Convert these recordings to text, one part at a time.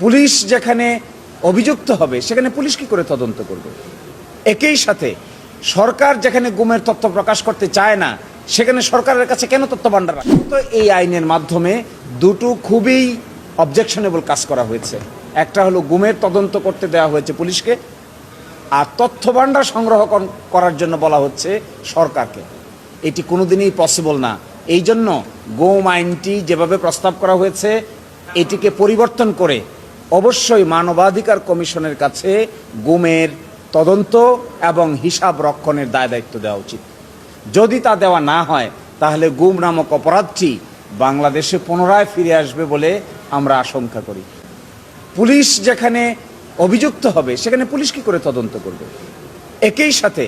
Police যেখানে অভিযুক্ত হবে সেখানে পুলিশ কি করে তদন্ত করবে? একই সাথে সরকার যেখানে গুমের তথ্য প্রকাশ করতে চায় না সেখানে সরকারের কাছে কেন তথ্য ভান্ডার রাখে? তো এই আইনের মাধ্যমে দুটো খুবই অবজেকশনেবল কাজ করা হয়েছে। একটা হলো গুমের তদন্ত করতে দেওয়া হয়েছে পুলিশকে, আর তথ্য ভান্ডার সংগ্রহ করার জন্য বলা হচ্ছে সরকারকে। এটি কোনোদিনই পসিবল না। এই জন্য গুম আইনটি যেভাবে প্রস্তাব করা হয়েছে এটিকে পরিবর্তন করে অবশ্যই মানবাধিকার কমিশনের কাছে গুমের তদন্ত এবং হিসাব রক্ষণের দায় দায়িত্ব দেওয়া উচিত। যদি তা দেওয়া না হয় তাহলে গুম নামক অপরাধটি বাংলাদেশে পুনরায় ফিরে আসবে বলে আমরা আশঙ্কা করি। পুলিশ যেখানে অভিযুক্ত হবে সেখানে পুলিশ কি করে তদন্ত করবে? একই সাথে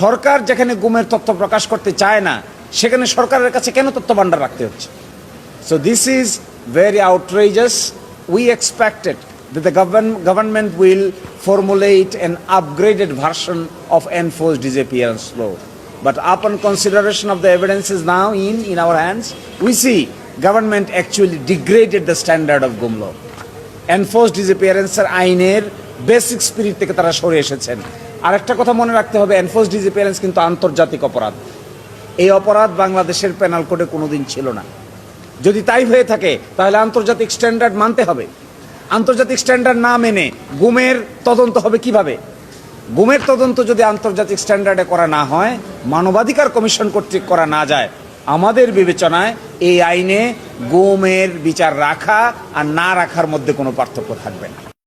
সরকার যেখানে গুমের তথ্য প্রকাশ করতে চায় না সেখানে সরকারের কাছে কেন তথ্য ভান্ডার রাখতে হচ্ছে? So this is very outrageous. We expected that the government will formulate an upgraded version of enforced disappearance law. But upon consideration of the evidences now in our hands, we see government actually degraded the standard of GUM law. Enforced disappearance আইনের basic spirit থেকে তারা সরে এসেছেন। আরেকটা কথা মনে রাখতে হবে, এনফোর্সড ডিসঅ্যাপিয়ারেন্স কিন্তু আন্তর্জাতিক অপরাধ। এই অপরাধ বাংলাদেশের পেনাল কোডে কোনোদিন ছিল না। যদি তাই হয়ে থাকে তাহলে আন্তর্জাতিক স্ট্যান্ডার্ড মানতে হবে। আন্তর্জাতিক স্ট্যান্ডার্ড না মেনে গুমের তদন্ত হবে কিভাবে? গুমের তদন্ত যদি আন্তর্জাতিক স্ট্যান্ডার্ডে করা না হয়, মানবাধিকার কমিশন কর্তৃক করা না যায়, আমাদের বিবেচনায় এই আইনে গুমের বিচার রাখা আর না রাখার মধ্যে কোনো পার্থক্য থাকবে না।